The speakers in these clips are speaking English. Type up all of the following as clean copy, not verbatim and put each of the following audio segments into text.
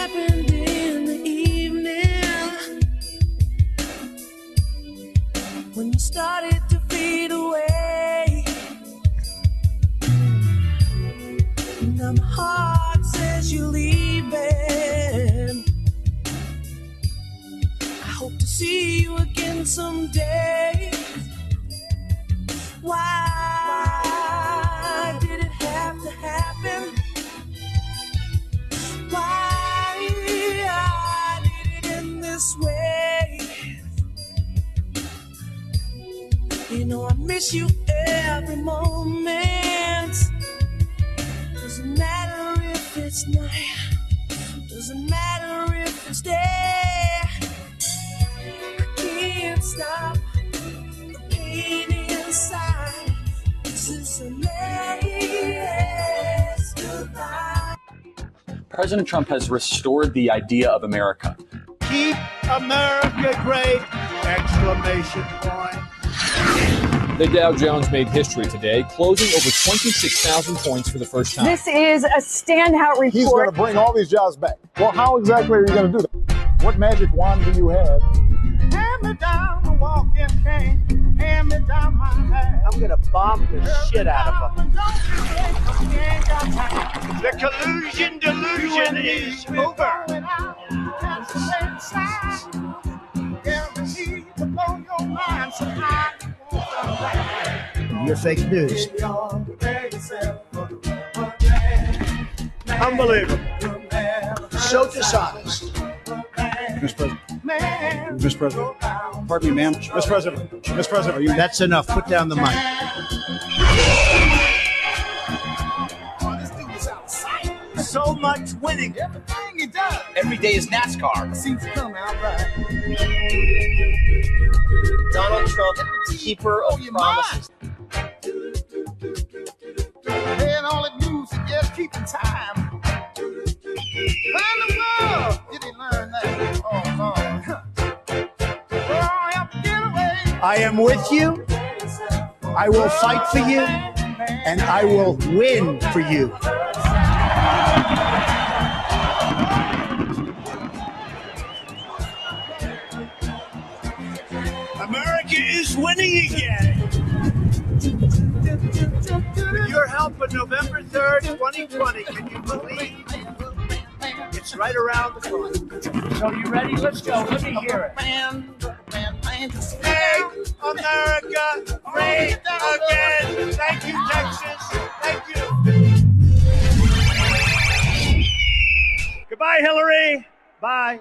happened in the evening when you started to fade away. Now my heart says you're leaving. I hope to see you again someday. Why did it have to happen? Why did it end this way? You know I miss you every moment. Doesn't matter if it's night, doesn't matter if it's day. I can't stop the pain inside. This is a last goodbye. President Trump has restored the idea of America. Keep America great! Exclamation point. The Dow Jones made history today, closing over 26,000 points for the first time. This is a standout report. He's going to bring all these jobs back. Well, how exactly are you going to do that? What magic wand do you have? Hand me down the walking cane. Hand me down my hat. I'm going to bomb the shit out of them. The collusion delusion is over. You're fake news. Unbelievable. So dishonest. Mr. President. Mr. President. Pardon me, ma'am. Mr. President. Mr. President, are you... That's enough. Put down the mic. So much winning. Everything he does. Every day is NASCAR. Seems to come out right. Donald Trump, keeper of promises. And all it means is just keeping time. How in the world did he learn that? Oh, Lord. Oh, I have to get away. I am with you. I will fight for you. And I will win for you. America is winning again. With your help on November 3rd, 2020, can you believe? It's right around the corner. So you ready? Let's go. Let me hear it. Make America great again. Thank you, Texas. Thank you. Goodbye, Hillary. Bye.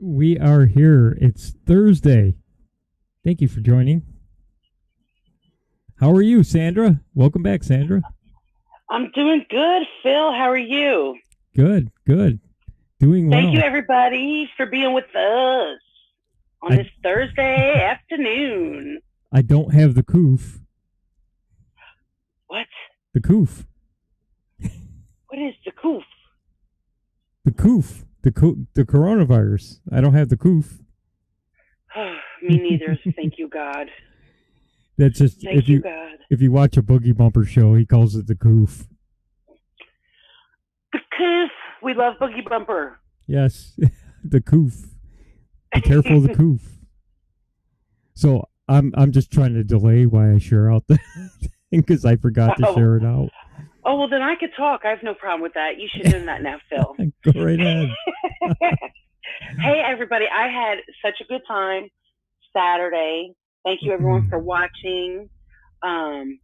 We are here. It's Thursday. Thank you for joining. How are you, Sandra? Welcome back, Sandra. I'm doing good, Phil. How are you? Good. Doing well. Thank you, everybody, for being with us on this Thursday afternoon. I don't have the coof. What? The coof. What is the coof? The coof. The coronavirus. I don't have the coof. Me neither. Thank you, God. That's just Thank you, God. If you watch a Boogie Bumper show, he calls it the coof. The coof. We love Boogie Bumper. Yes, the coof. Be careful of the coof. So I'm just trying to delay why I share out the thing because I forgot to share it out. Oh, well, then I could talk. I have no problem with that. You should do that now, Phil. Go right ahead. Hey, everybody. I had such a good time Saturday. Thank you, everyone, for watching. Then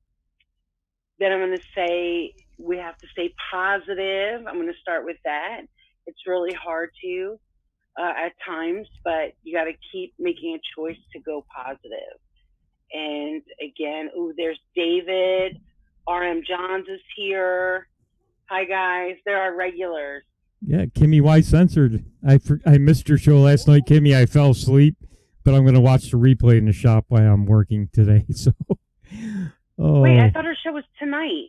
I'm going to say we have to stay positive. I'm going to start with that. It's really hard to at times, but you got to keep making a choice to go positive. And again, there's David. RM Johns is here. Hi, guys. There are regulars. Yeah, Kimmy Y censored. I missed your show last night, Kimmy. I fell asleep, but I'm going to watch the replay in the shop while I'm working today. So, Wait, I thought our show was tonight.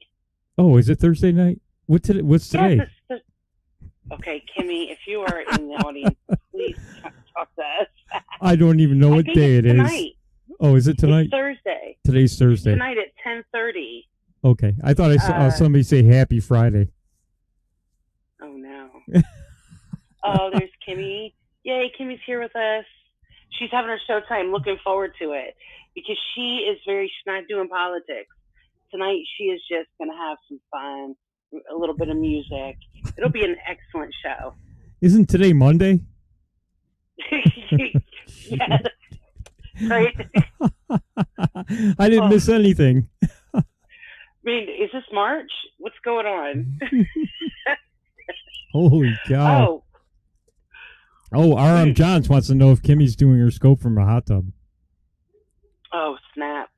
Oh, is it Thursday night? What's today? Yes, okay, Kimmy, if you are in the audience, please talk to us. I don't even know what day it is. Oh, is it tonight? It's Thursday. Today's Thursday. Tonight at 10:30. Okay. I thought I saw somebody say Happy Friday. Oh, no. Oh, there's Kimmy. Yay, Kimmy's here with us. She's having her showtime. Looking forward to it because she's not doing politics. Tonight, she is just going to have some fun, a little bit of music. It'll be an excellent show. Isn't today Monday? Yes. Right? I didn't miss anything. I mean, is this March? What's going on? Holy cow. Oh, RM Johns wants to know if Kimmy's doing her scope from a hot tub. Oh, snap.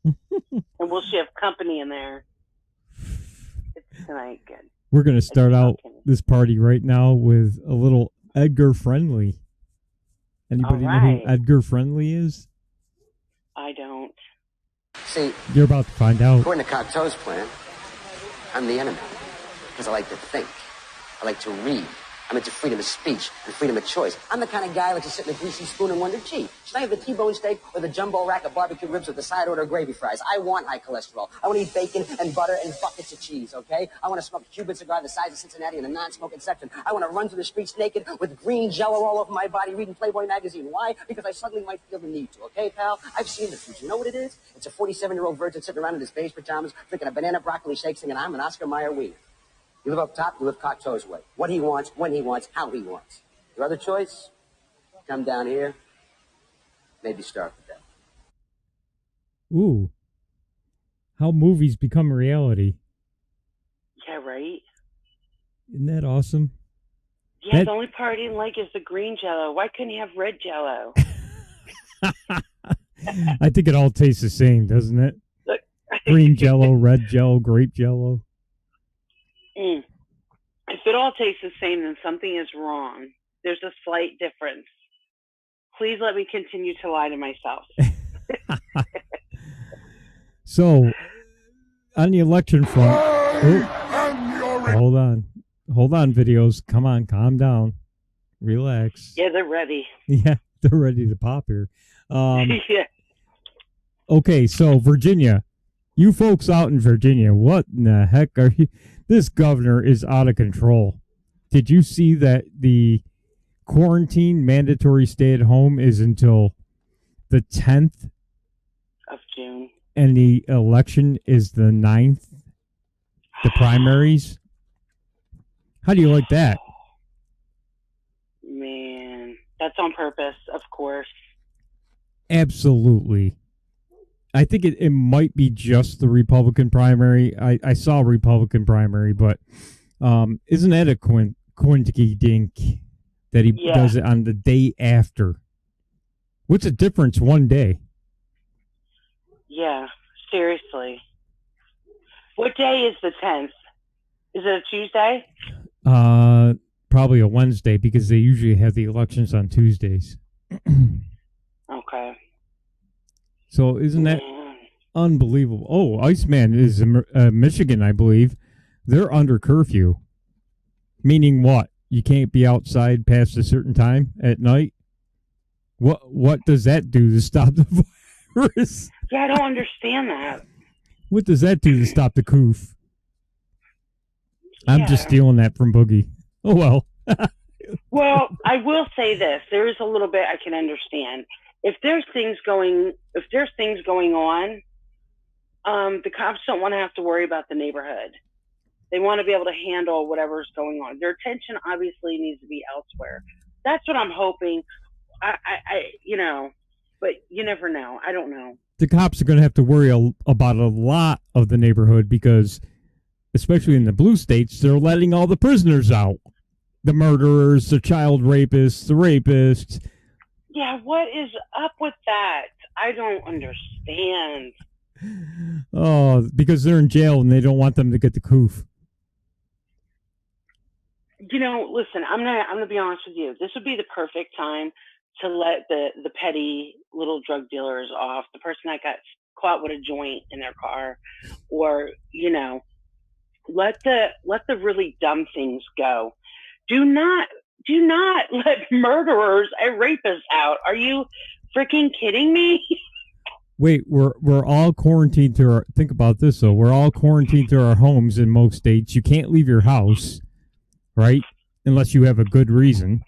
And will she have company in there? It's tonight. Good. We're going to start out this party right now with a little Edgar Friendly. Anybody know who Edgar Friendly is? I don't. See, you're about to find out. According to Cocteau's plan, I'm the enemy. Because I like to think. I like to read. I'm into freedom of speech and freedom of choice. I'm the kind of guy who likes to sit in a greasy spoon and wonder, gee, should I have the T-bone steak or the jumbo rack of barbecue ribs with the side order of gravy fries? I want high cholesterol. I want to eat bacon and butter and buckets of cheese, okay? I want to smoke a Cuban cigar the size of Cincinnati in the non-smoking section. I want to run through the streets naked with green jello all over my body reading Playboy magazine. Why? Because I suddenly might feel the need to, okay, pal? I've seen the future. You know what it is? It's a 47-year-old virgin sitting around in his beige pajamas drinking a banana broccoli shake singing, I'm an Oscar Mayer wiener. You live up top, you live Cocteau's way. What he wants, when he wants, how he wants. Your other choice, come down here, maybe starve to death. Ooh. How movies become reality. Yeah, right? Isn't that awesome? Yeah, the only part I didn't like is the green jello. Why couldn't you have red jello? I think it all tastes the same, doesn't it? Green jello, red jello, grape jello. If it all tastes the same, then something is wrong. There's a slight difference. Please let me continue to lie to myself. So, on the election front... Hold on, videos. Come on, calm down. Relax. Yeah, they're ready. Yeah, they're ready to pop here. Yeah. Okay, so Virginia. You folks out in Virginia, what in the heck are you... This governor is out of control. Did you see that the quarantine mandatory stay at home is until the 10th of June? And the election is the 9th? The primaries? How do you like that? Man, that's on purpose, of course. Absolutely. I think it might be just the Republican primary. I saw a Republican primary, but isn't that a quinky dink that he does it on the day after? What's the difference one day? Yeah, seriously. What day is the 10th? Is it a Tuesday? Probably a Wednesday because they usually have the elections on Tuesdays. Okay. So isn't that unbelievable? Oh, Iceman is in Michigan, I believe. They're under curfew. Meaning what? You can't be outside past a certain time at night? What does that do to stop the virus? Yeah, I don't understand that. What does that do to stop the coof? I'm just stealing that from Boogie. Oh, well. Well, I will say this. There is a little bit I can understand. If there's things going on, the cops don't want to have to worry about the neighborhood. They want to be able to handle whatever's going on. Their attention obviously needs to be elsewhere. That's what I'm hoping. But you never know. I don't know. The cops are going to have to worry about a lot of the neighborhood because, especially in the blue states, they're letting all the prisoners out. The murderers, the child rapists, the rapists. Yeah, what is up with that? I don't understand. Oh, because they're in jail and they don't want them to get the coof. Listen, I'm gonna be honest with you. This would be the perfect time to let the petty little drug dealers off. The person that got caught with a joint in their car, or let the really dumb things go. Do not let murderers and rapists out. Are you freaking kidding me? Wait, we're all quarantined to our. Think about this though. We're all quarantined to our homes in most states. You can't leave your house, right? Unless you have a good reason.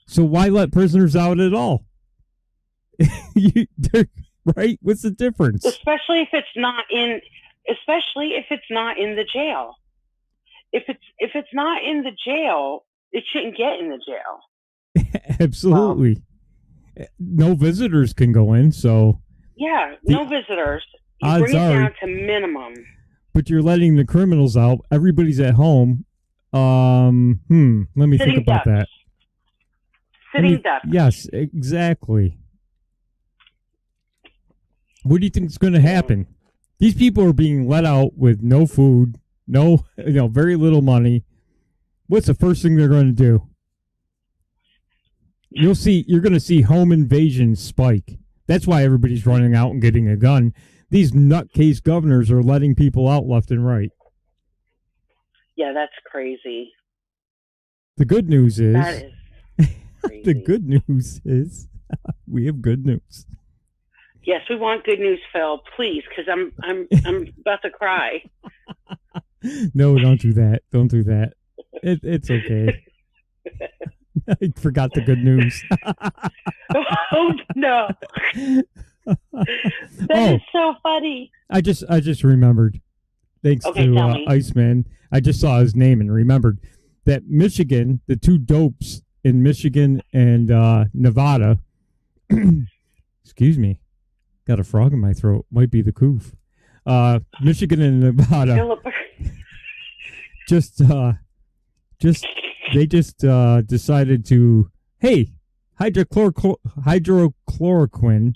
So why let prisoners out at all? Right? What's the difference? Especially if it's not in the jail. If it's not in the jail, it shouldn't get in the jail. Absolutely. No visitors can go in, so yeah, no visitors. You bring it down to minimum. But you're letting the criminals out. Everybody's at home. Let me think about that. Sitting ducks. Yes, exactly. What do you think is going to happen? These people are being let out with no food, very little money. What's the first thing they're going to do? You're going to see home invasions spike. That's why everybody's running out and getting a gun. These nutcase governors are letting people out left and right. Yeah, that's crazy. The good news is that is crazy. The good news is we have good news. Yes, we want good news, Phil. Please, because I'm about to cry. No, don't do that. Don't do that. It's okay. I forgot the good news. Oh no! That is so funny. I just remembered. Thanks to Iceman. I just saw his name and remembered that Michigan, the two dopes in Michigan and Nevada. Excuse me. Got a frog in my throat. Might be the coof. Michigan and Nevada. They just decided to, hey, hydrochloroquine.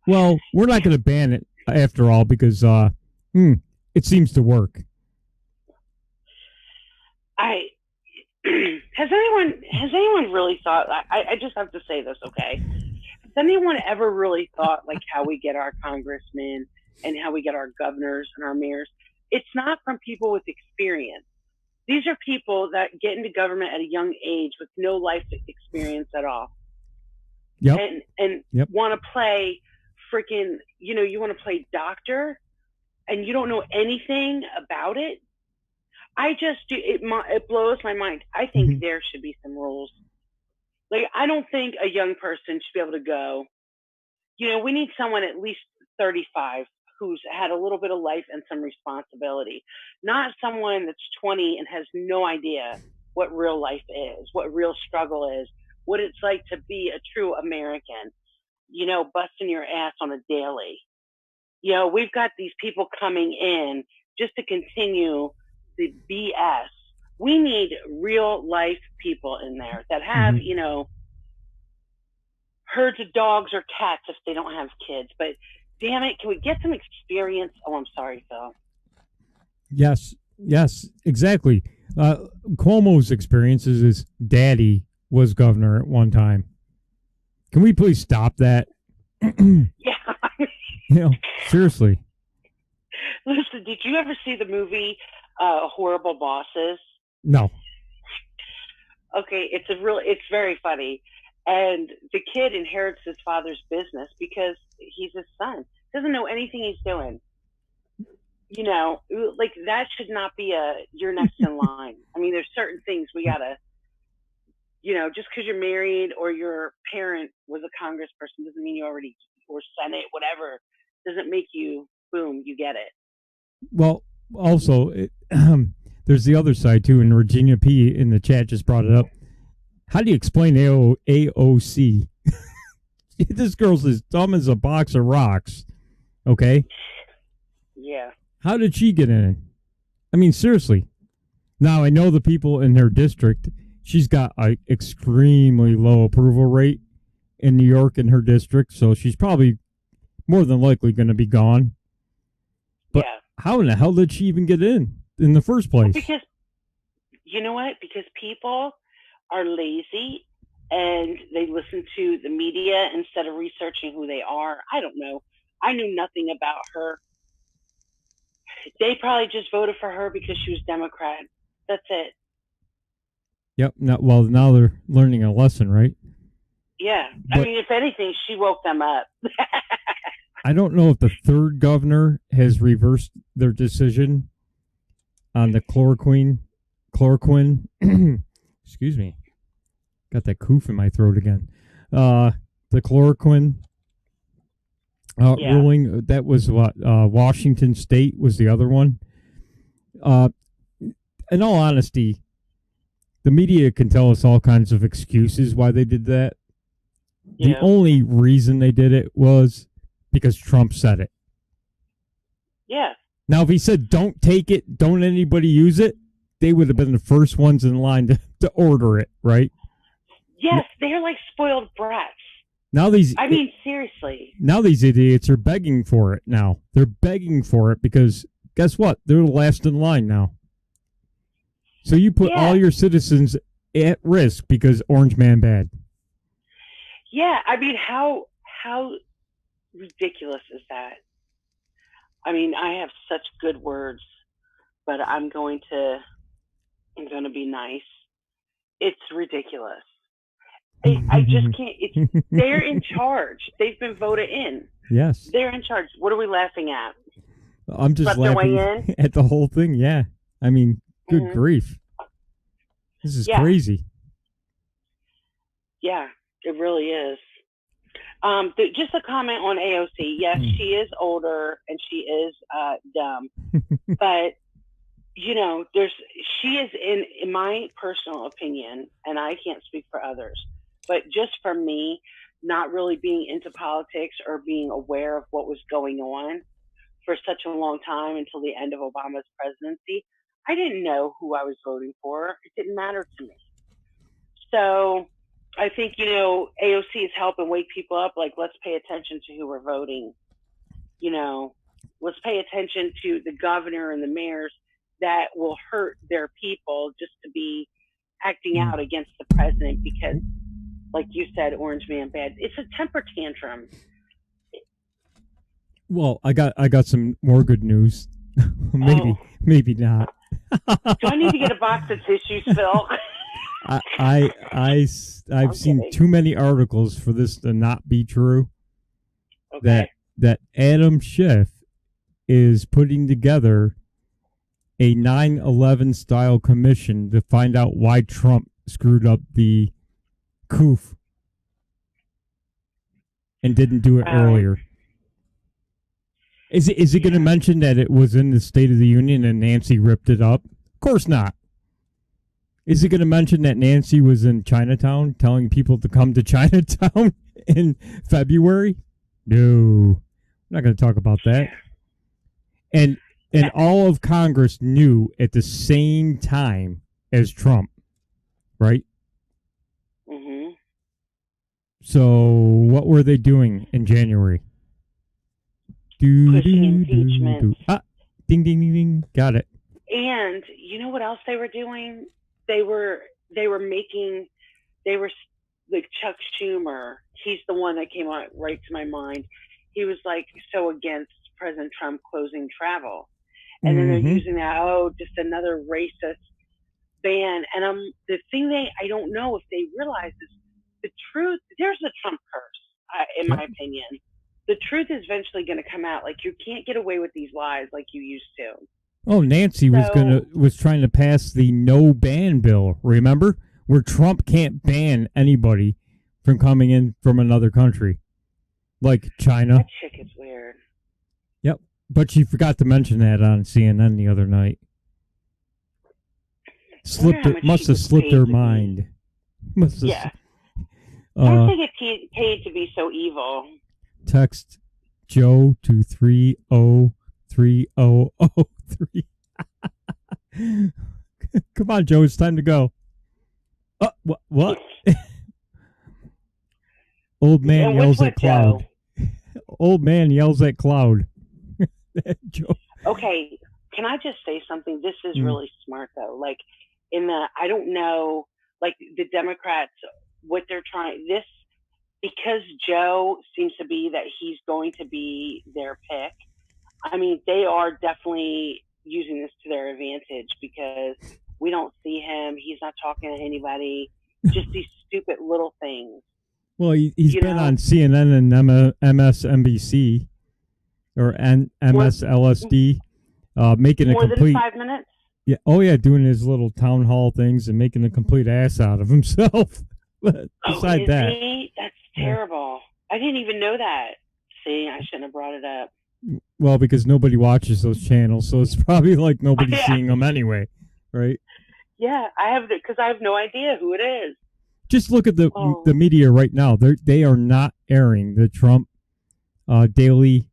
Well, we're not going to ban it after all because it seems to work. Has anyone really thought? I just have to say this, okay? Has anyone ever really thought like how we get our congressmen and how we get our governors and our mayors? It's not from people with experience. These are people that get into government at a young age with no life experience at all. Yep. And want to play freaking, you want to play doctor and you don't know anything about it. It blows my mind. I think there should be some rules. Like, I don't think a young person should be able to go, we need someone at least 35 who's had a little bit of life and some responsibility, not someone that's 20 and has no idea what real life is, what real struggle is, what it's like to be a true American, busting your ass on a daily. We've got these people coming in just to continue the BS. We need real life people in there that have, herds of dogs or cats if they don't have kids. But damn it, can we get some experience? Oh, I'm sorry, Phil. Yes, exactly. Cuomo's experience is his daddy was governor at one time. Can we please stop that? Yeah. Seriously. Listen, did you ever see the movie Horrible Bosses? No. Okay, it's very funny. And the kid inherits his father's business because he's his son. Doesn't know anything he's doing. Like that should not be you're next in line. I mean, there's certain things we gotta, just because you're married or your parent was a congressperson doesn't mean you already, or Senate, whatever, doesn't make you, boom, you get it. Well, also, there's the other side too, and Virginia P in the chat just brought it up. How do you explain AOC? This girl's as dumb as a box of rocks. Okay? Yeah. How did she get in? I mean, seriously. Now, I know the people in her district, she's got an extremely low approval rate in New York in her district, so she's probably more than likely going to be gone. But how in the hell did she even get in the first place? Well, because, you know what? Because people are lazy and they listen to the media instead of researching who they are. I don't know. I knew nothing about her. They probably just voted for her because she was Democrat. That's it. Yep. Now they're learning a lesson, right? Yeah. But I mean, if anything, she woke them up. I don't know if the third governor has reversed their decision on the chloroquine. Excuse me. Got that coof in my throat again. The chloroquine ruling, that was what? Washington State was the other one. In all honesty, the media can tell us all kinds of excuses why they did that. The only reason they did it was because Trump said it. Yeah. Now, if he said, don't take it, don't anybody use it, they would have been the first ones in line to order it, right? Yes, they're like spoiled brats. Now I mean, seriously. Now these idiots are begging for it now. They're begging for it because, guess what? They're the last in line now. So you put all your citizens at risk because Orange Man bad. Yeah, I mean, how ridiculous is that? I mean, I have such good words, but I'm going to be nice. It's ridiculous. I just can't. They're in charge. They've been voted in. Yes. They're in charge. What are we laughing at? I'm just laughing at the whole thing. Yeah. I mean, good grief. This is crazy. Yeah, it really is. Just a comment on AOC. Yes, she is older and she is dumb, but she is in my personal opinion, and I can't speak for others, but just for me, not really being into politics or being aware of what was going on for such a long time until the end of Obama's presidency, I didn't know who I was voting for. It didn't matter to me. So I think, AOC is helping wake people up. Like, let's pay attention to who we're voting. Let's pay attention to the governor and the mayors that will hurt their people just to be acting out against the president because, like you said, Orange Man bad. It's a temper tantrum. Well, I got some more good news. Maybe not. Do I need to get a box of tissues, Phil? I've seen too many articles for this to not be true. Okay. That Adam Schiff is putting together a 9/11 style commission to find out why Trump screwed up the coup and didn't do it earlier. Is it going to mention that it was in the State of the Union and Nancy ripped it up? Of course not. Is it going to mention that Nancy was in Chinatown telling people to come to Chinatown in February? No. I'm not going to talk about that. And all of Congress knew at the same time as Trump, right? Mm-hmm. So what were they doing in January? Pushing impeachment. Ding, ding, ding, ding. Got it. And you know what else they were doing? They were like Chuck Schumer. He's the one that came out right to my mind. He was like so against President Trump closing travel. And then they're using that, just another racist ban. And the thing I don't know if they realize is the truth. There's a Trump curse, in my opinion. The truth is eventually going to come out. Like, you can't get away with these lies like you used to. Oh, Nancy was trying to pass the no ban bill, remember? Where Trump can't ban anybody from coming in from another country. Like China. That chick is weird. Yep. But she forgot to mention that on CNN the other night. Must have slipped her mind. Yeah. I think it's paid to be so evil. Text Joe to 303003. Come on, Joe. It's time to go. What? Old man yells at cloud. Old man yells at cloud. Joe. Okay, can I just say something? This is really smart, though. Like, I don't know, like, the Democrats, what they're trying, because Joe seems to be that he's going to be their pick. I mean, they are definitely using this to their advantage because we don't see him. He's not talking to anybody. Just these stupid little things. Well, he's been on CNN and MSNBC or MSLSD, making a complete more than 5 minutes. Yeah. Oh, yeah. Doing his little town hall things and making a complete ass out of himself. But beside that, that's terrible. I didn't even know that. See, I shouldn't have brought it up. Well, because nobody watches those channels, so it's probably like nobody's seeing them anyway, right? Yeah, because I have no idea who it is. Just look at the media right now. They are not airing the Trump daily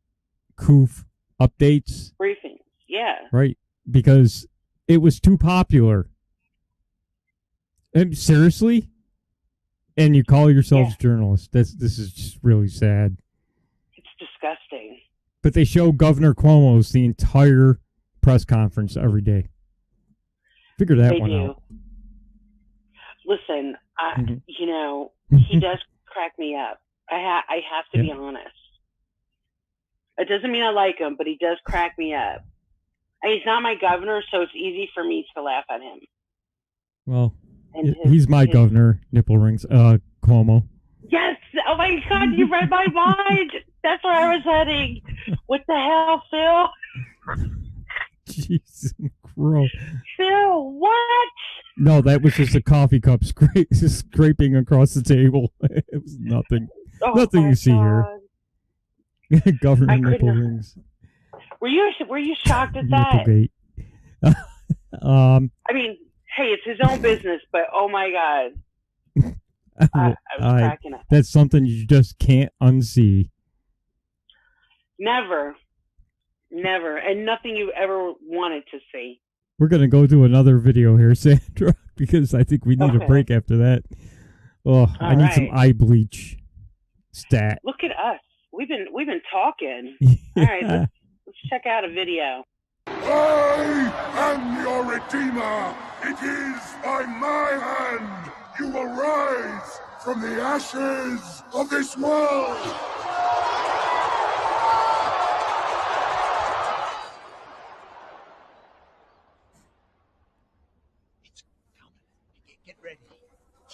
COOF updates. Briefings, yeah. Right, because it was too popular. And seriously? And you call yourselves journalists. This is just really sad. It's disgusting. But they show Governor Cuomo's the entire press conference every day. Figure that one out. Listen, he does crack me up. I have to be honest. It doesn't mean I like him, but he does crack me up. And he's not my governor, so it's easy for me to laugh at him. Well, he's my governor, nipple rings, Cuomo. Yes! Oh my God, you read my mind! That's where I was heading. What the hell, Phil? Jesus Christ. Phil, what? No, that was just a coffee cup scraping across the table. It was nothing. Nothing you see here. Governor nipple rings. Were you shocked at that? I mean, hey, it's his own business, but oh my God. I was cracking up. That's something you just can't unsee. Never. And nothing you ever wanted to see. We're going to go do another video here, Sandra, because I think we need a break after that. Oh, I need some eye bleach stat. Look at us. We've been talking. Yeah. All right, let's check out a video. I am your Redeemer. It is by my hand you will rise from the ashes of this world. Get ready.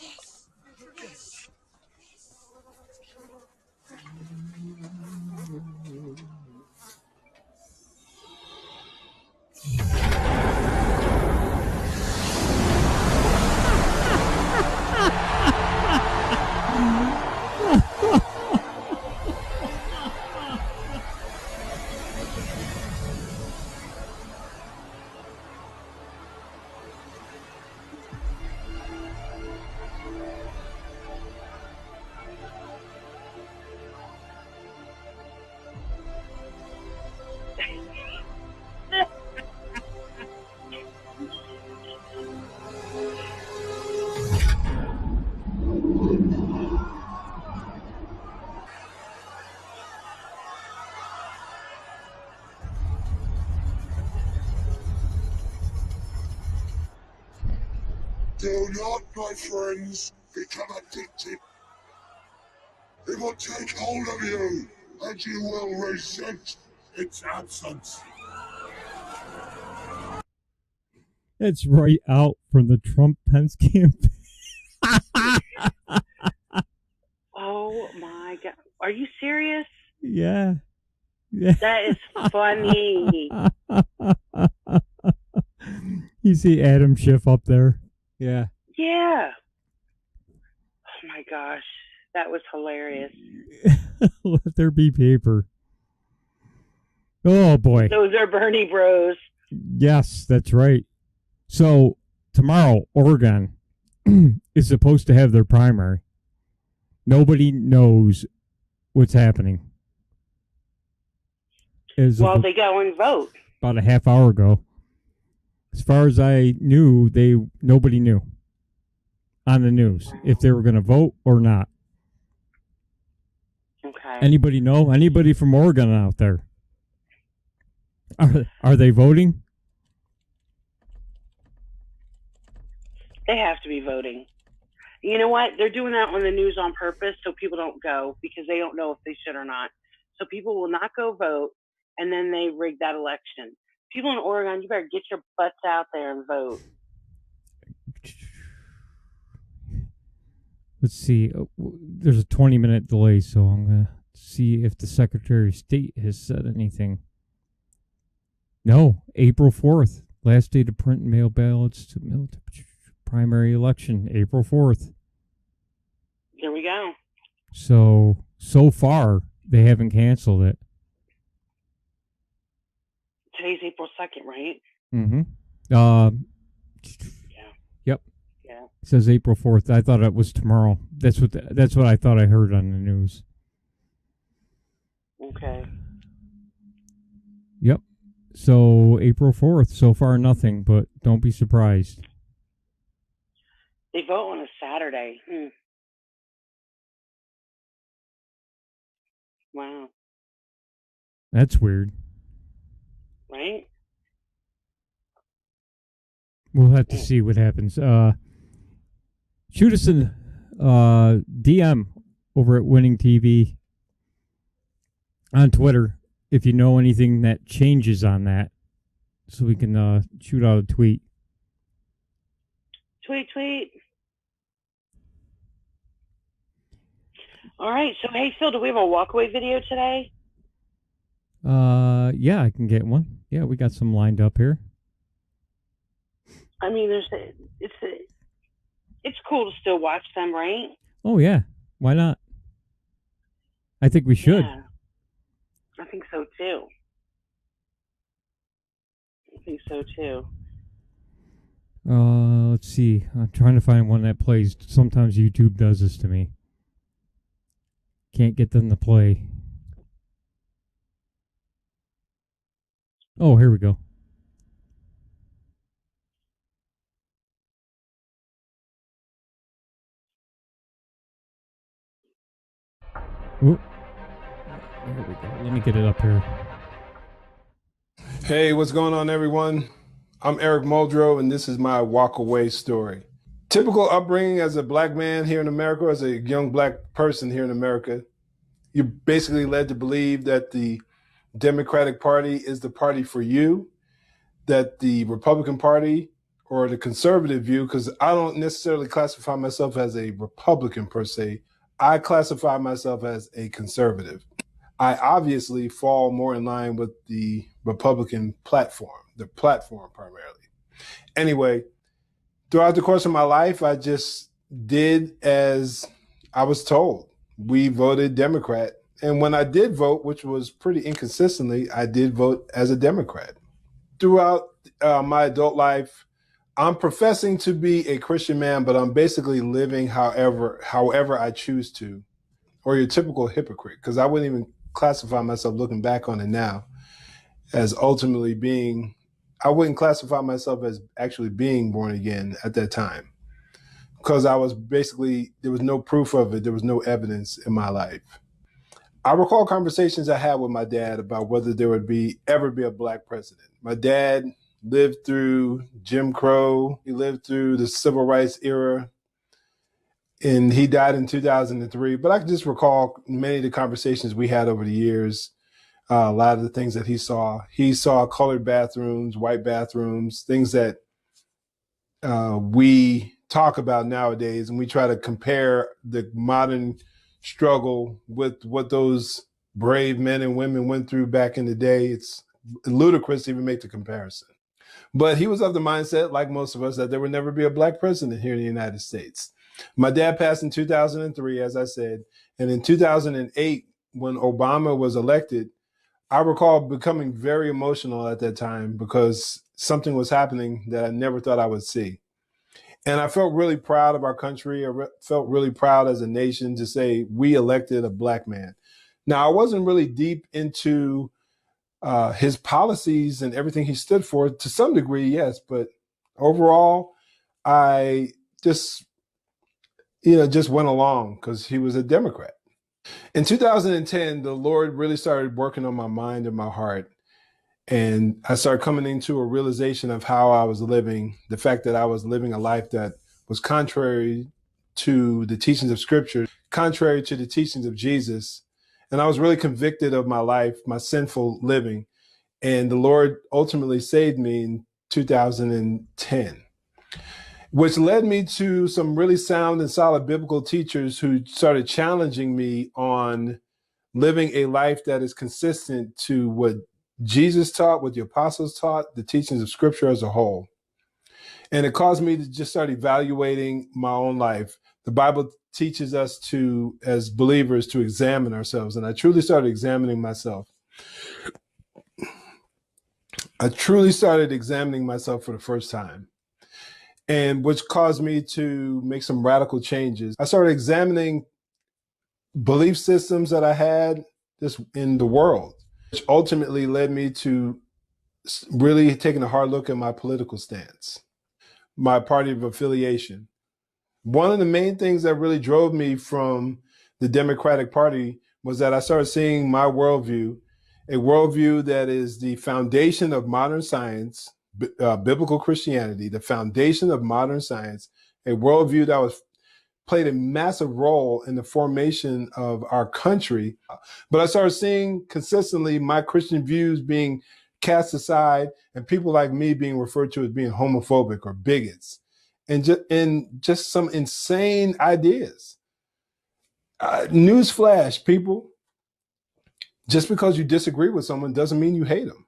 Yes. Yes. Do not, my friends, become addicted. It will take hold of you, and you will resent its absence. It's right out from the Trump-Pence campaign. Oh my God. Are you serious? Yeah. That is funny. You see Adam Schiff up there? Yeah. Yeah. Oh my gosh. That was hilarious. Let there be paper. Oh boy. Those are Bernie bros. Yes, that's right. So tomorrow, Oregon is supposed to have their primary. Nobody knows what's happening. Well, they go and vote. About a half hour ago. As far as I knew, nobody knew on the news if they were going to vote or not. Okay. Anybody know? Anybody from Oregon out there? Are they voting? They have to be voting. You know what? They're doing that on the news on purpose so people don't go because they don't know if they should or not. So people will not go vote, and then they rig that election. People in Oregon, you better get your butts out there and vote. Let's see. There's a 20-minute delay, so I'm going to see if the Secretary of State has said anything. No, April 4th. Last day to print and mail ballots to primary election, April 4th. There we go. So far, they haven't canceled it. Today's April 2nd, right? Mm-hmm. Yeah. Yep. Yeah. It says April 4th. I thought it was tomorrow. That's what I thought I heard on the news. Okay. Yep. So April 4th. So far, nothing, but don't be surprised. They vote on a Saturday. Wow. That's weird. Right? We'll have to see what happens. Shoot us an DM over at Winning TV on Twitter if you know anything that changes on that, so we can shoot out a tweet. Tweet. All right. So, hey, Phil, do we have a walkaway video today? Yeah, I can get one. Yeah, we got some lined up here. I mean, it's cool to still watch them, right? Oh yeah, why not? I think we should. Yeah, I think so too. Let's see. I'm trying to find one that plays. Sometimes YouTube does this to me. Can't get them to play. Oh, here we go. Oop. There we go. Let me get it up here. Hey, what's going on, everyone? I'm Eric Muldrow, and this is my walk away story. Typical upbringing as a black man here in America, as a young black person here in America, you're basically led to believe that the Democratic Party is the party for you, that the Republican Party or the conservative view, because I don't necessarily classify myself as a Republican per se, I classify myself as a conservative. I obviously fall more in line with the Republican platform, the platform primarily. Anyway, throughout the course of my life, I just did as I was told. We voted Democrat. And when I did vote, which was pretty inconsistently, I did vote as a Democrat. Throughout my adult life, I'm professing to be a Christian man, but I'm basically living however I choose to, or your typical hypocrite, because I wouldn't even classify myself, looking back on it now, as ultimately being, I wouldn't classify myself as actually being born again at that time, because I was basically, there was no proof of it. There was no evidence in my life. I recall conversations I had with my dad about whether there would ever be a black president. My dad lived through Jim Crow. He lived through the civil rights era, and he died in 2003. But I can just recall many of the conversations we had over the years, a lot of the things that he saw. He saw colored bathrooms, white bathrooms, things that we talk about nowadays, and we try to compare the modern struggle with what those brave men and women went through back in the day. It's ludicrous to even make the comparison. But he was of the mindset, like most of us, that there would never be a black president here in the United States. My dad passed in 2003, as I said, and in 2008, when Obama was elected, I recall becoming very emotional at that time because something was happening that I never thought I would see. And I felt really proud of our country. I felt really proud as a nation to say we elected a black man. Now, I wasn't really deep into his policies and everything he stood for. To some degree, yes, but overall, I just went along because he was a Democrat. In 2010, the Lord really started working on my mind and my heart. And I started coming into a realization of how I was living, the fact that I was living a life that was contrary to the teachings of Scripture, contrary to the teachings of Jesus. And I was really convicted of my life, my sinful living. And the Lord ultimately saved me in 2010. which led me to some really sound and solid biblical teachers who started challenging me on living a life that is consistent to what Jesus taught, what the apostles taught, the teachings of Scripture as a whole. And it caused me to just start evaluating my own life. The Bible teaches us to, as believers, to examine ourselves. And I truly started examining myself. I truly started examining myself for the first time, and which caused me to make some radical changes. I started examining belief systems that I had just in the world, which ultimately led me to really taking a hard look at my political stance, my party of affiliation. One of the main things that really drove me from the Democratic Party was that I started seeing my worldview, a worldview that is the foundation of modern science, biblical Christianity, the foundation of modern science, a worldview that was played a massive role in the formation of our country. But I started seeing consistently my Christian views being cast aside and people like me being referred to as being homophobic or bigots, and just some insane ideas. Newsflash, people, just because you disagree with someone doesn't mean you hate them.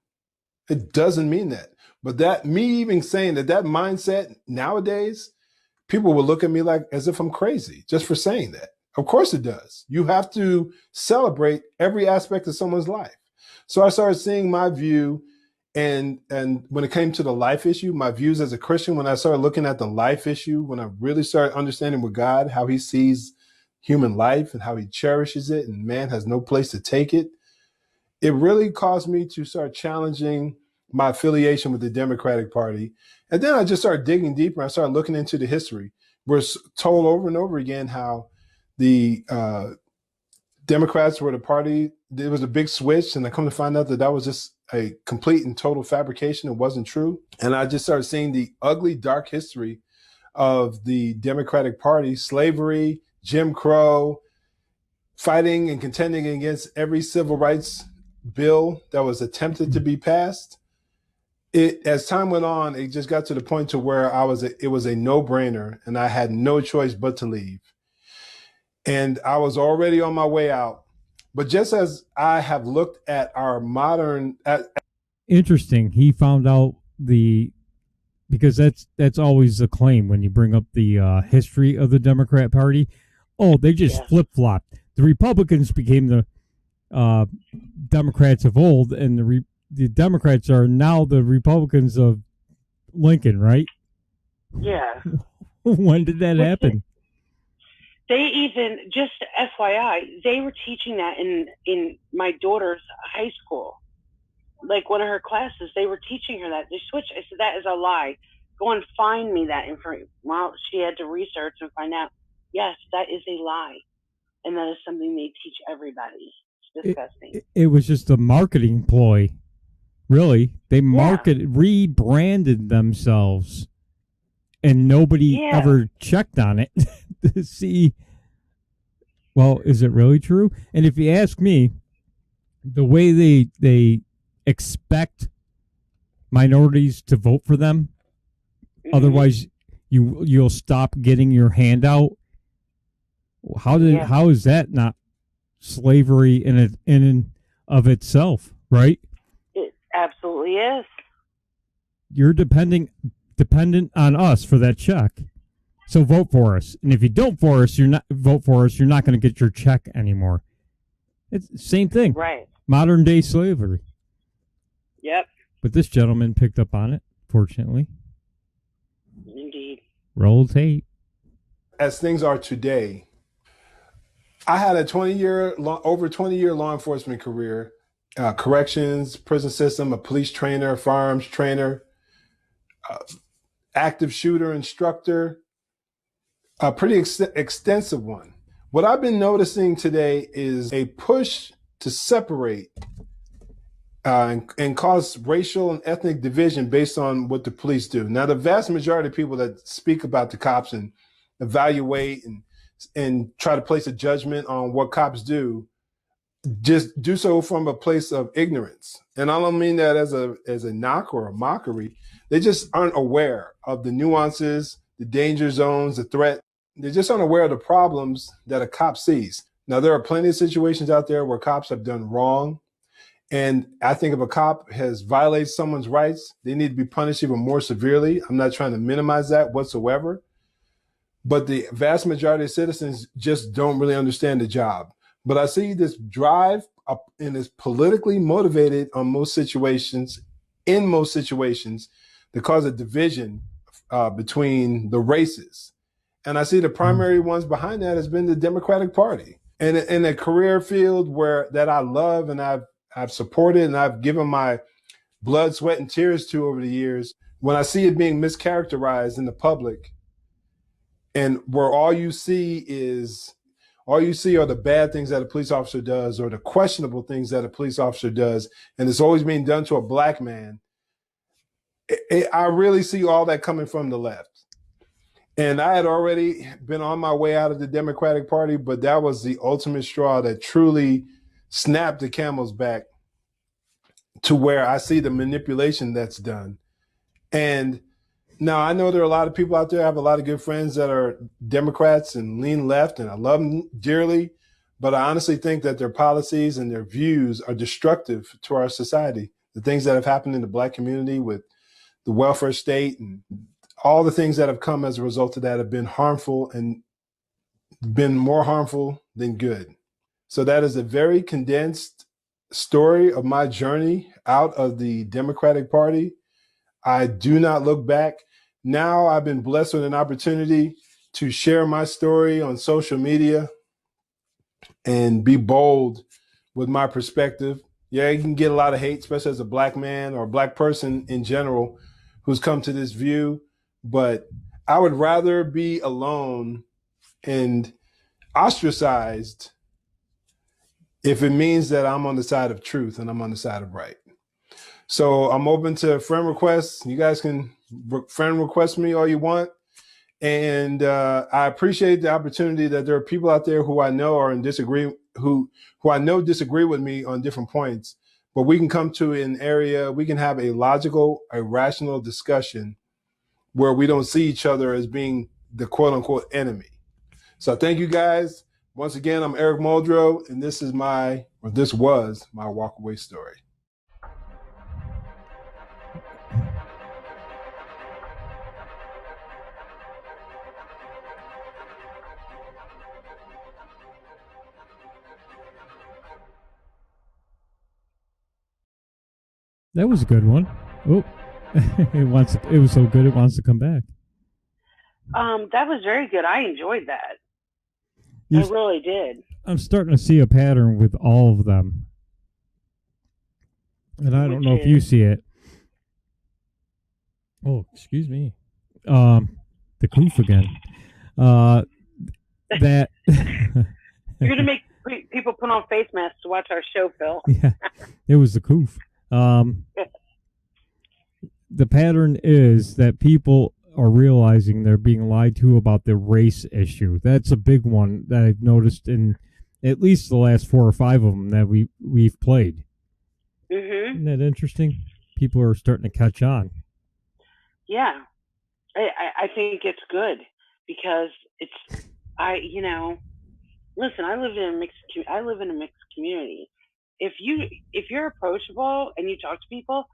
It doesn't mean that. But that, me even saying that mindset nowadays, people will look at me like as if I'm crazy just for saying that. Of course it does. You have to celebrate every aspect of someone's life. So I started seeing my view, and when it came to the life issue, my views as a Christian, when I started looking at the life issue, when I really started understanding with God, how he sees human life and how he cherishes it, and man has no place to take it, it really caused me to start challenging my affiliation with the Democratic Party. And then I just started digging deeper. I started looking into the history. We're told over and over again how the Democrats were the party. There was a big switch, and I come to find out that that was just a complete and total fabrication. It wasn't true. And I just started seeing the ugly, dark history of the Democratic Party, slavery, Jim Crow, fighting and contending against every civil rights bill that was attempted to be passed. As time went on, it just got to the point to where it was a no-brainer, and I had no choice but to leave. And I was already on my way out. But just as I have looked at our modern... Interesting. He found out because that's always the claim when you bring up the history of the Democrat Party. Oh, they just flip-flopped. The Republicans became the Democrats of old, and the Democrats are now the Republicans of Lincoln, right? Yeah. When did that happen? They even, just FYI, they were teaching that in my daughter's high school. Like one of her classes, they were teaching her that. They switched. I said, that is a lie. Go and find me that information. Well, she had to research and find out, yes, that is a lie. And that is something they teach everybody. It's disgusting. It was just a marketing ploy. Really, they rebranded themselves, and nobody ever checked on it to see, well, is it really true? And if you ask me, the way they expect minorities to vote for them, otherwise you'll stop getting your handout. How is that not slavery in and of itself, right? It absolutely is. You're dependent on us for that check. So vote for us. And if you don't vote for us, you're not going to get your check anymore. It's the same thing. Right. Modern day slavery. Yep. But this gentleman picked up on it, fortunately. Indeed. Roll tape. As things are today, I had a over 20-year law enforcement career, corrections, prison system, a police trainer, firearms trainer, active shooter instructor, a pretty extensive one. What I've been noticing today is a push to separate and cause racial and ethnic division based on what the police do. Now, the vast majority of people that speak about the cops and evaluate and try to place a judgment on what cops do, just do so from a place of ignorance. And I don't mean that as a knock or a mockery. They just aren't aware of the nuances, the danger zones, the threat. They're just unaware of the problems that a cop sees. Now, there are plenty of situations out there where cops have done wrong. And I think if a cop has violated someone's rights, they need to be punished even more severely. I'm not trying to minimize that whatsoever. But the vast majority of citizens just don't really understand the job. But I see this drive up and is politically motivated in most situations, to cause a division between the races. And I see the primary ones behind that has been the Democratic Party. And in a career field that I love and I've supported and I've given my blood, sweat, and tears to over the years, when I see it being mischaracterized in the public, and where all you see are the bad things that a police officer does or the questionable things that a police officer does, and it's always being done to a black man, I really see all that coming from the left. And I had already been on my way out of the Democratic Party, but that was the ultimate straw that truly snapped the camel's back to where I see the manipulation that's done. And now I know there are a lot of people out there. I have a lot of good friends that are Democrats and lean left, and I love them dearly. But I honestly think that their policies and their views are destructive to our society. The things that have happened in the Black community with the welfare state and all the things that have come as a result of that have been harmful and been more harmful than good. So that is a very condensed story of my journey out of the Democratic Party. I do not look back. Now I've been blessed with an opportunity to share my story on social media and be bold with my perspective. Yeah, you can get a lot of hate, especially as a black man or a black person in general who's come to this view. But I would rather be alone and ostracized if it means that I'm on the side of truth and I'm on the side of right. So I'm open to friend requests. You guys can friend request me all you want. And I appreciate the opportunity that there are people out there who I know are in disagree, who I know disagree with me on different points, but we can come to an area, we can have a logical, a rational discussion where we don't see each other as being the quote unquote enemy. So thank you guys. Once again, I'm Eric Muldrow, and this was my walkaway story. That was a good one. Oh, it was so good it wants to come back. That was very good. I enjoyed that. I really did. I'm starting to see a pattern with all of them. And I don't know if you see it. Oh, excuse me. The coof again. That You're going to make people put on face masks to watch our show, Phil. Yeah, it was the coof. The pattern is that people are realizing they're being lied to about the race issue. That's a big one that I've noticed in at least the last 4 or 5 of them that we've played. Mm-hmm. Isn't that interesting? People are starting to catch on. Yeah, I think it's good because listen, I live in a mixed community. If you're approachable and you talk to people,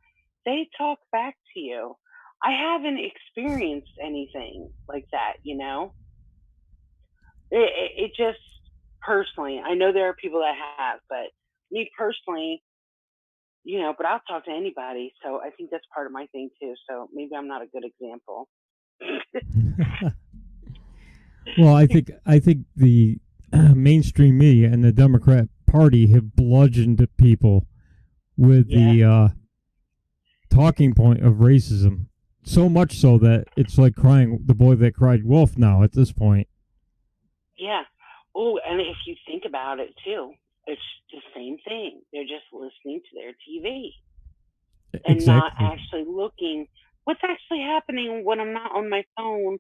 they talk back to you. I haven't experienced anything like that, It just personally, I know there are people that have, but me personally, but I'll talk to anybody. So I think that's part of my thing too. So maybe I'm not a good example. Well, I think the mainstream media and the Democrat Party have bludgeoned people with the talking point of racism. So much so that it's like crying the boy that cried wolf now at this point. Yeah. Oh, and if you think about it too, it's the same thing. They're just listening to their TV and not actually looking what's actually happening when I'm not on my phone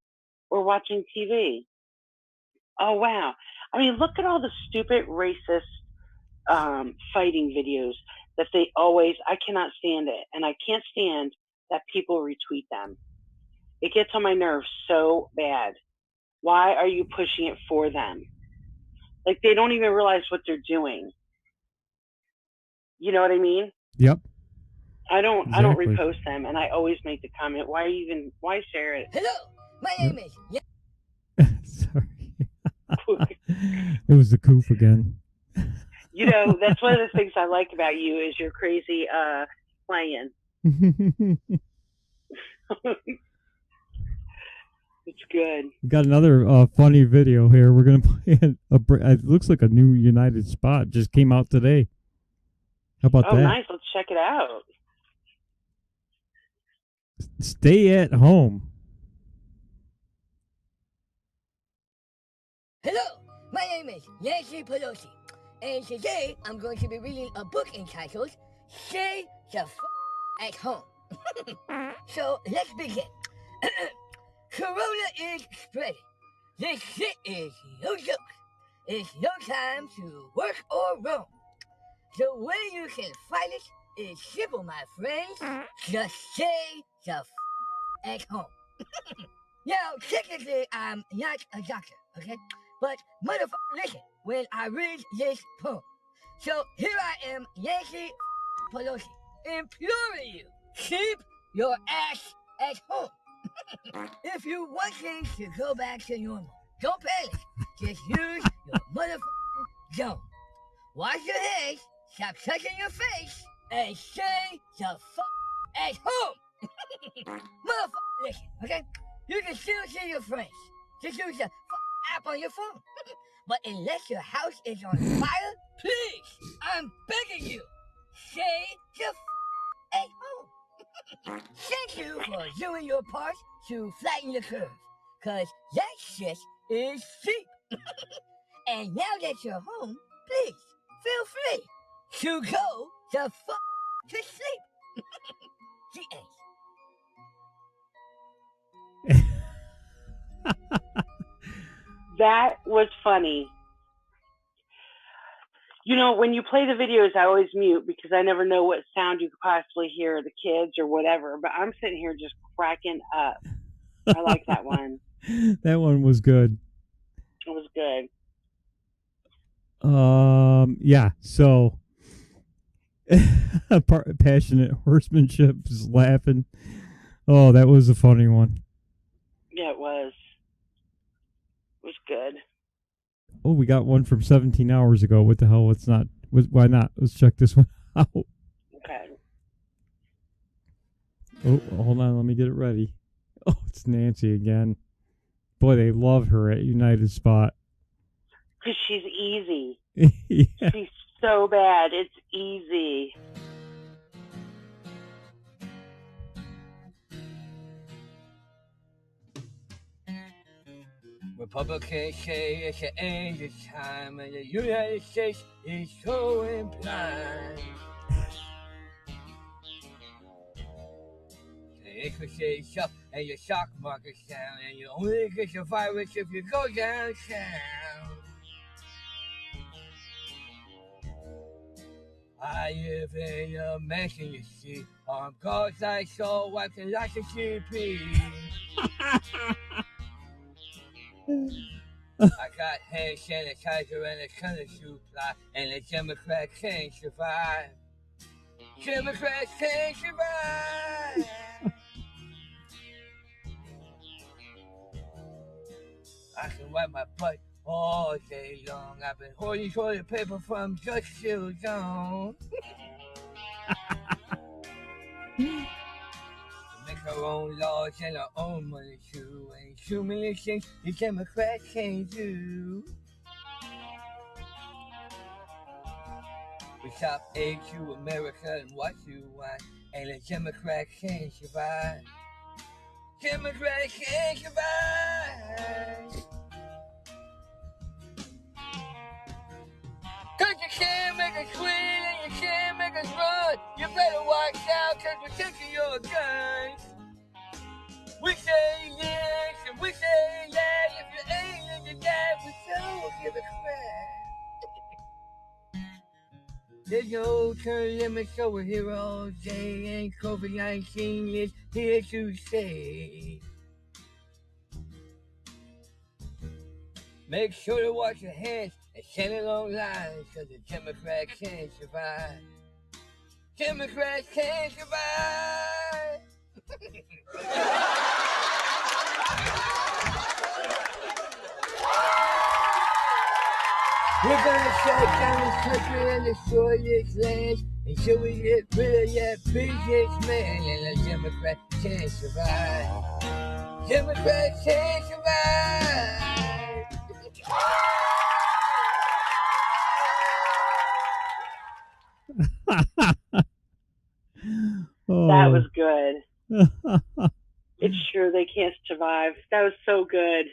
or watching TV. Oh, wow. I mean, look at all the stupid racist fighting videos that I cannot stand it. And I can't stand that people retweet them. It gets on my nerves so bad. Why are you pushing it for them? Like, they don't even realize what they're doing. You know what I mean? Yep. I don't Exactly. repost them, and I always make the comment, why share it? Hello, my name is. Sorry. It was the coof again. You know, that's one of the things I like about you is your crazy playing. It's good. We got another funny video here. We're gonna play it looks like a new United spot just came out today. How about that? Oh, nice. Let's check it out. Stay at home. Hello, my name is Nancy Pelosi, and today I'm going to be reading a book entitled Stay the at Home. So let's begin. Corona is spreading. This shit is no joke. It's no time to work or roam. The way you can fight it is simple, my friends. Just stay the at home. Now, technically, I'm not a doctor, okay? But motherfucker, listen when I read this poem. So here I am, Nancy Pelosi, imploring you, keep your ass at home. If you want things to go back to normal, don't panic. Just use your motherfucking zone. Wash your hands, stop touching your face, and stay the at home. Motherfucker, listen, okay? You can still see your friends. Just use the app on your phone. But unless your house is on fire, please, I'm begging you, stay the at home. Thank you for doing your part to flatten the curve, cause that shit is cheap. And now that you're home, please feel free to go to sleep. The end. That was funny. You know, when you play the videos, I always mute because I never know what sound you could possibly hear, the kids or whatever. But I'm sitting here just cracking up. I like that one. That one was good. It was good. Yeah, so passionate horsemanship is laughing. Oh, that was a funny one. Yeah, it was. It was good. Oh, we got one from 17 hours ago. What the hell? Why not? Let's check this one out. Okay. Oh, hold on. Let me get it ready. Oh, it's Nancy again. Boy, they love her at United Spot. Because she's easy. Yeah. She's so bad. It's easy. Republicans say it's the end of time, and the United States is going blind. The interest is up, and your stock market's down, and you only get the virus if you go downtown. I live in a mansion, you see, on God's I saw wiping lots of GP. I got hand sanitizer and a ton of supply, and the Democrats can't survive. Democrats can't survive. I can wipe my butt all day long. I've been hoarding toilet paper from dusk till dawn. Make our own laws and our own money too. Ain't too many things the Democrats can't do. We stop aid to America and what you want, and the Democrats can't survive. Democrats can't survive. Cause you can't make us quit and you can't make us run. You better watch out cause we're taking your guns. We say yes and we say that. If you ain't in the gap, we don't give a crap. There's no term limit, so we're here all day. And COVID-19 is here to stay. Make sure to wash your hands and stand in long lines, because the Democrats can't survive. Democrats can't survive. We're gonna shut down this country and destroy this land until we get rid of that businessman, and the Democrats can't survive. Democrats can't survive. That was good. It's true they can't survive. That was so good.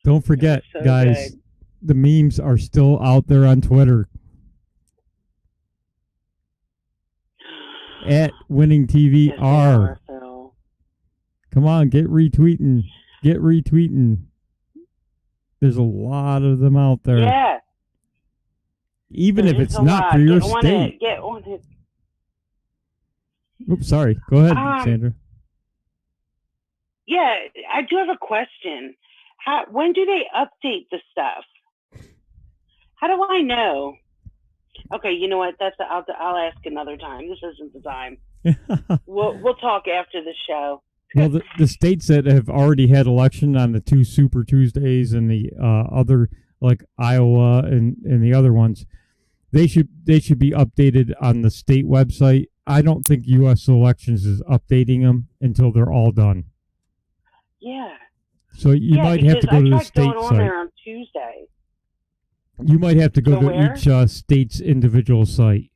Don't forget, So guys, good. the memes are still out there on Twitter. At Winning TVR. Yes, they are, Phil. Come on, get retweeting. Get retweeting. There's a lot of them out there. Yeah. Even There if is it's a not lot. for your Get on state. it. Get on it. Oops, sorry. Go ahead, Sandra. Yeah, I do have a question. When do they update the stuff? How do I know? Okay, you know what? I'll ask another time. This isn't the time. We'll talk after the show. Well, the states that have already had election on the 2 Super Tuesdays and the other, like Iowa and the other ones, they should be updated on the state website. I don't think U.S. Elections is updating them until they're all done. Yeah. So you might have to go to the state going on site. there on Tuesday. You might have to go to where? each state's individual site.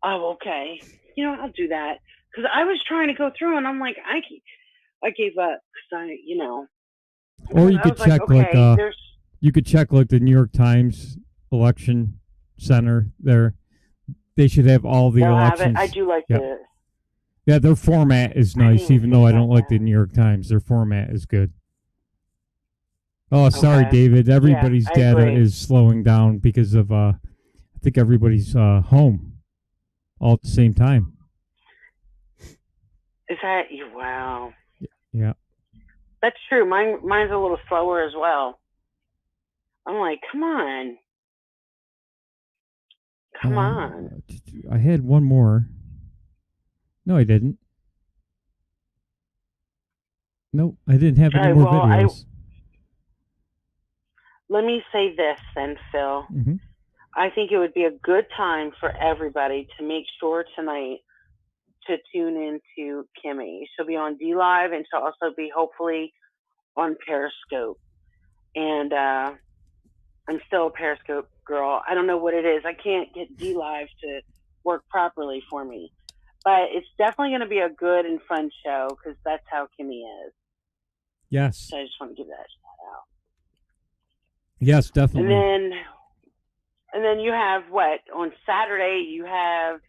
Oh, okay. You know, I'll do that. Because I was trying to go through, and I'm like, I gave up. Because Or you I could was check you could check like the New York Times election center there. They should have all the they'll elections. have it. I do like the. Yeah, their format is nice, even though I don't like the New York Times. Their format is good. Oh, sorry, David. Everybody's I data agree. is slowing down because of, I think everybody's home all at the same time. Is that you? Wow. Yeah. That's true. Mine's a little slower as well. I'm like, come on. Come on. I had one more. No, I didn't. Nope, I didn't have any more videos. Let me say this then, Phil. Mhm. I think it would be a good time for everybody to make sure tonight to tune into Kimmy. She'll be on D Live, and she'll also be hopefully on Periscope. And I'm still a Periscope girl. I don't know what it is. I can't get D Live to work properly for me. But it's definitely going to be a good and fun show because that's how Kimmy is. Yes. So I just want to give that a shout out. Yes, definitely. And then you have what? On Saturday, you have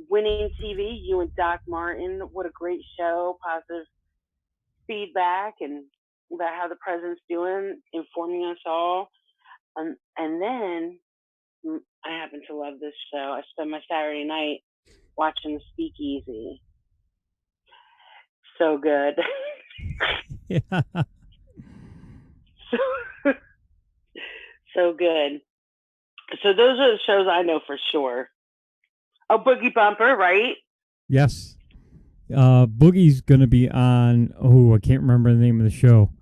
Winning TV, you and Doc Martin. What a great show. Positive feedback and about how the president's doing, informing us all. And then I happen to love this show. I spend my Saturday night watching the Speakeasy. So good. Yeah. So good. So those are the shows I know for sure. Oh, Boogie Bumper, right? Yes. Boogie's going to be on, I can't remember the name of the show.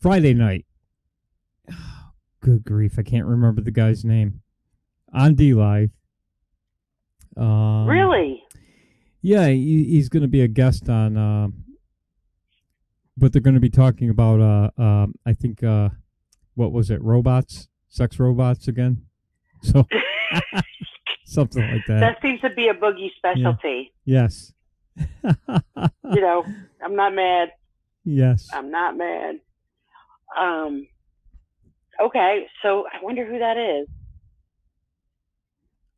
Friday night. Good grief, I can't remember the guy's name. On D Live. Really? Yeah, he's going to be a guest on, but they're going to be talking about, I think, what was it, robots? Sex robots again? So, something like that. That seems to be a Boogie specialty. Yeah. Yes. You know, I'm not mad. Yes. I'm not mad. Okay, so I wonder who that is.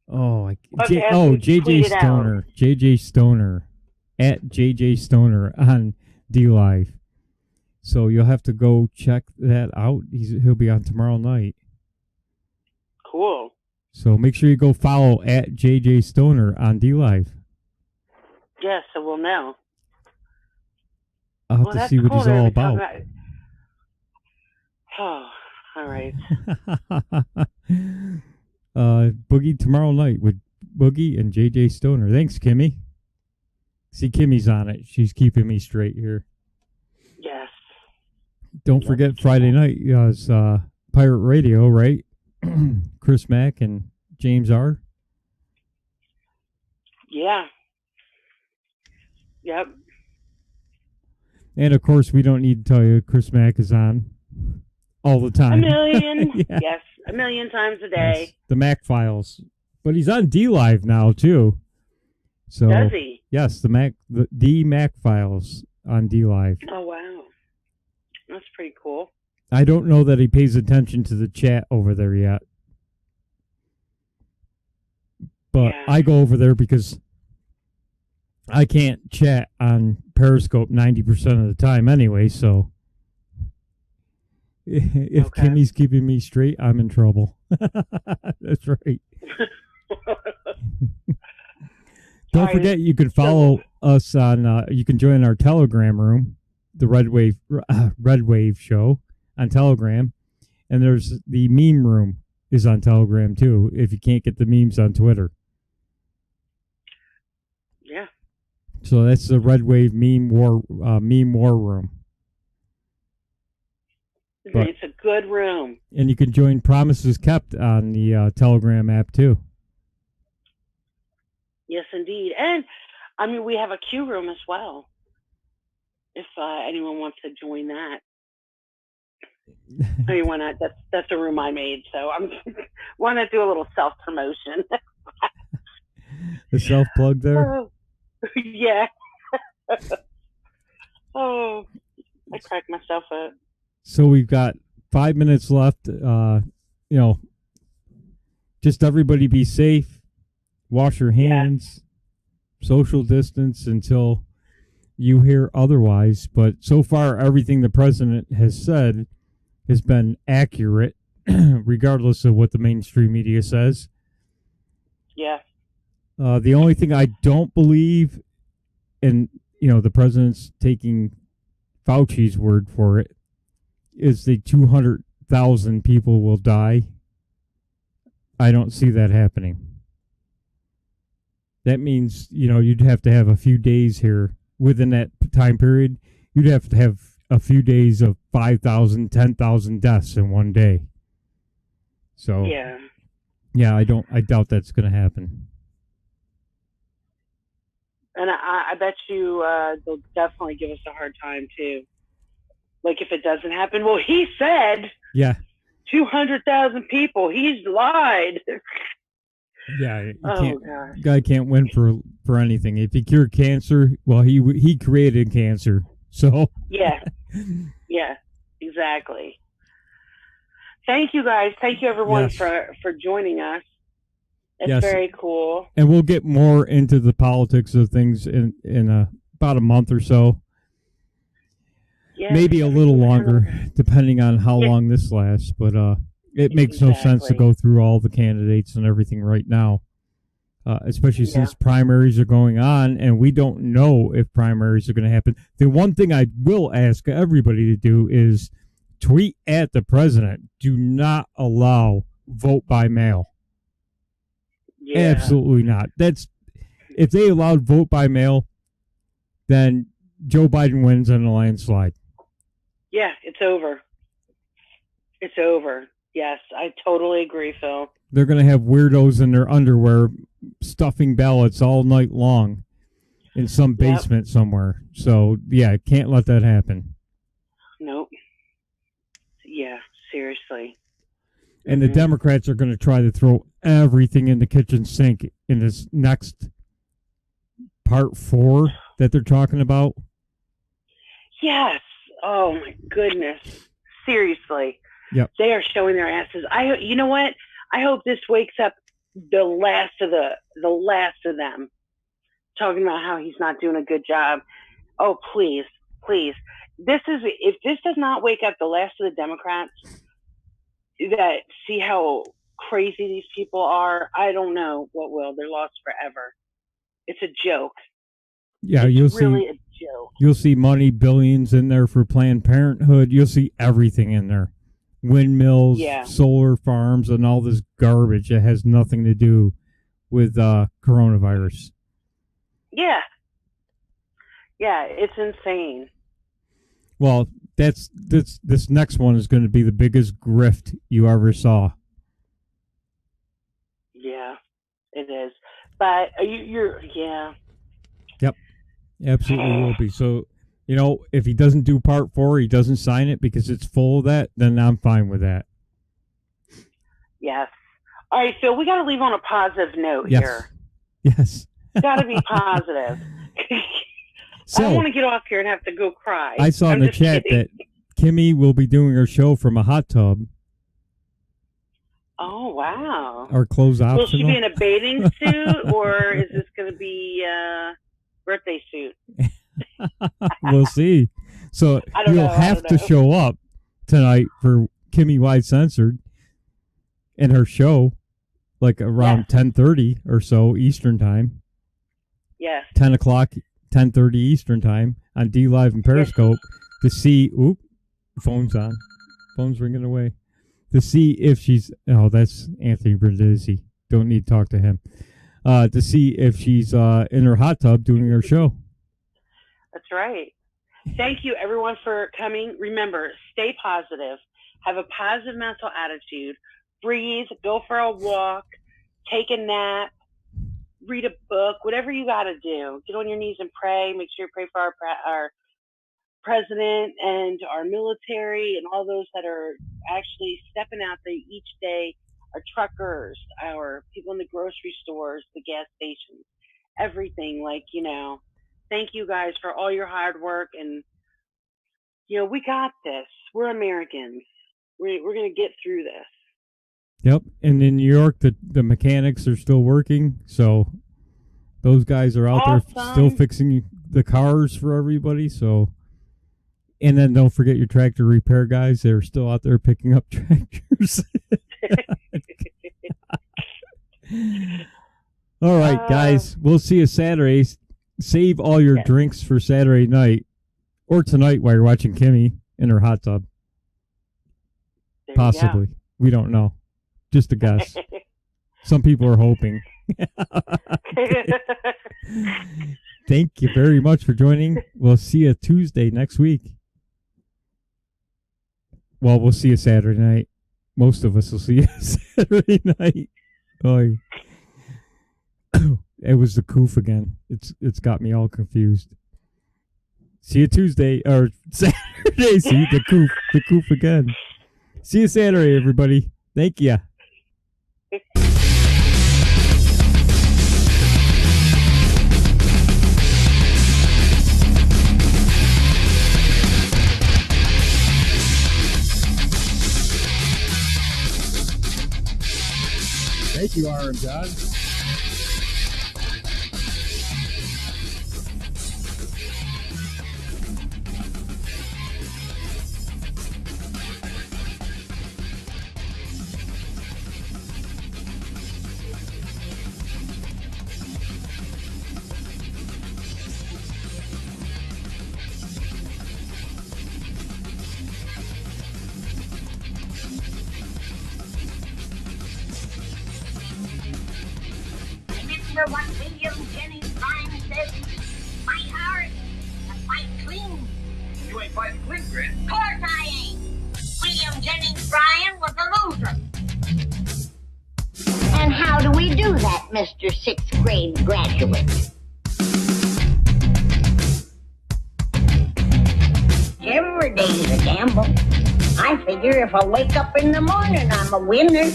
Oh, Okay, JJ Stoner. JJ Stoner. At JJ Stoner on D Live. So you'll have to go check that out. He'll be on tomorrow night. Cool. So make sure you go follow at JJ Stoner on D Live. Yes, so we'll know. I'll have Well, to that's see what cool. he's They're all talking about. Oh, all right. Boogie tomorrow night with Boogie and JJ Stoner. Thanks, Kimmy. See, Kimmy's on it. She's keeping me straight here. Yes. Don't forget Friday night is Pirate Radio, right? Chris Mack and James R. Yeah. Yep. And of course, we don't need to tell you Chris Mack is on all the A time. million. Yeah. Yes. A million times a day. Yes, the Mac Files. But he's on D Live now too. So Does he? Yes, the Mac Files on D Live. Oh, wow. That's pretty cool. I don't know that he pays attention to the chat over there yet. But Yeah. I go over there because I can't chat on Periscope 90% of the time anyway, so if Kimmy's keeping me straight, I'm in trouble. That's right. Don't forget, you can follow us on, you can join our Telegram room, the Redwave show on Telegram. And there's the meme room is on Telegram too, if you can't get the memes on Twitter. Yeah. So that's the Redwave meme war room. But, It's a good room. and you can join Promises Kept on the Telegram app too. Yes, indeed. And, I mean, we have a Q room as well. If anyone wants to join that. I mean, why not? That's a room I made, so I'm want to do a little self-promotion. The self-plug there? Oh, yeah. Oh, I cracked myself up. So we've got 5 minutes left. Just everybody be safe. Wash your hands. Social distance until you hear otherwise. But so far, everything the president has said has been accurate, regardless of what the mainstream media says. Yeah. The only thing I don't believe, and the president's taking Fauci's word for it, is the 200,000 people will die. I don't see that happening. That means, you'd have to have a few days here within that time period. You'd have to have a few days of 5,000, 10,000 deaths in one day. So, yeah, I doubt that's going to happen. And I bet you they'll definitely give us a hard time, too. Like, if it doesn't happen, well, he said 200,000 people. He's lied. Yeah, gosh. Guy can't win for anything. If he cured cancer, well, he created cancer. So Yeah, exactly. Thank you, guys. Thank you, everyone, for joining us. It's very cool. And we'll get more into the politics of things in about a month or so. Yeah, maybe a little longer, depending on how long this lasts. But it makes no sense to go through all the candidates and everything right now, especially since primaries are going on, and we don't know if primaries are going to happen. The one thing I will ask everybody to do is tweet at the president. Do not allow vote by mail. Yeah. Absolutely not. If they allowed vote by mail, then Joe Biden wins in a landslide. Yeah, it's over. It's over. Yes, I totally agree, Phil. They're going to have weirdos in their underwear stuffing ballots all night long in some basement somewhere. So, yeah, can't let that happen. Nope. Yeah, seriously. And the Democrats are going to try to throw everything in the kitchen sink in this next part 4 that they're talking about. Yes. Oh my goodness. Seriously. Yep. They are showing their asses. You know what? I hope this wakes up the last of them, talking about how he's not doing a good job. Oh, please. If this does not wake up the last of the Democrats that see how crazy these people are, I don't know what will. They're lost forever. It's a joke. Yeah, it's really a joke. You'll see money, billions in there for Planned Parenthood. You'll see everything in there. Windmills, solar farms, and all this garbage that has nothing to do with coronavirus. Yeah. Yeah, it's insane. Well, this next one is going to be the biggest grift you ever saw. Yeah, it is. But you're Yep, absolutely will be. So, if he doesn't do part 4, he doesn't sign it because it's full of that, then I'm fine with that. Yes. All right, so we got to leave on a positive note here. Yes. Got to be positive. So, I don't want to get off here and have to go cry. I saw in the chat that Kimmy will be doing her show from a hot tub. Oh, wow. Our clothes optional. Will she be in a bathing suit, or is this going to be a birthday suit? We'll see. So you'll have to show up tonight for Kimmy Wide Censored in her show, like around 10:30 or so Eastern time. Yes. 10 o'clock, 10:30 Eastern time on D Live and Periscope to see. Oop, phone's on. Phone's ringing away. To see if she's. Oh, that's Anthony Brindisi. Don't need to talk to him. To see if she's in her hot tub doing her show. That's right. Thank you, everyone, for coming. Remember, stay positive. Have a positive mental attitude. Breathe. Go for a walk. Take a nap. Read a book. Whatever you got to do. Get on your knees and pray. Make sure you pray for our president and our military and all those that are actually stepping out there each day. Our truckers, our people in the grocery stores, the gas stations, everything. Thank you guys for all your hard work. And, we got this. We're Americans. We're going to get through this. Yep. And in New York, the mechanics are still working. So those guys are out there still fixing the cars for everybody. So, and then don't forget your tractor repair guys. They're still out there picking up tractors. All right, guys. We'll see you Saturday. Save all your drinks for Saturday night or tonight while you're watching Kimmy in her hot tub. Possibly. We don't know. Just a guess. Some people are hoping. Thank you very much for joining. We'll see you Tuesday next week. Well, we'll see you Saturday night. Most of us will see you Saturday night. Oh, it was the coof again. It's got me all confused. See you Tuesday or Saturday. See the coof again. See you Saturday, everybody. Thank you. Thank you, R and John. Remember what William Jennings Bryan said? Fight hard and fight clean. You ain't fighting clean, Grant. Of course I ain't. William Jennings Bryan was a loser. And how do we do that, Mr. Sixth Grade graduate? Every day's a gamble. I figure if I wake up in the morning, I'm a winner.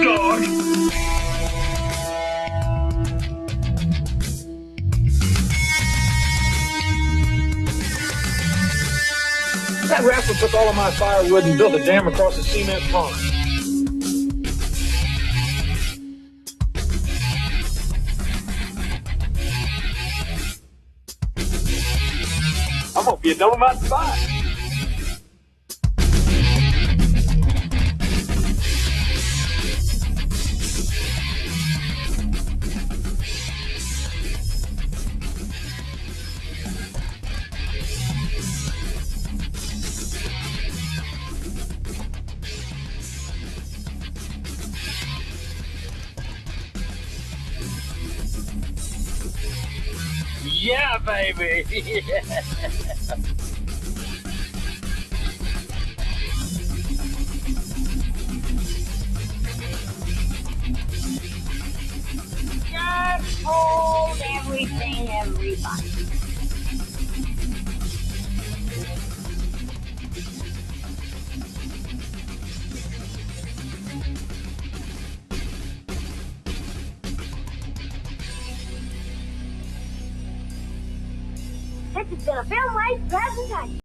God. That rascal took all of my firewood and built a dam across the cement pond. I'm gonna be a double mountain spy. Yeah, baby. Just hold everything, everybody. This has been a Film Life presentation.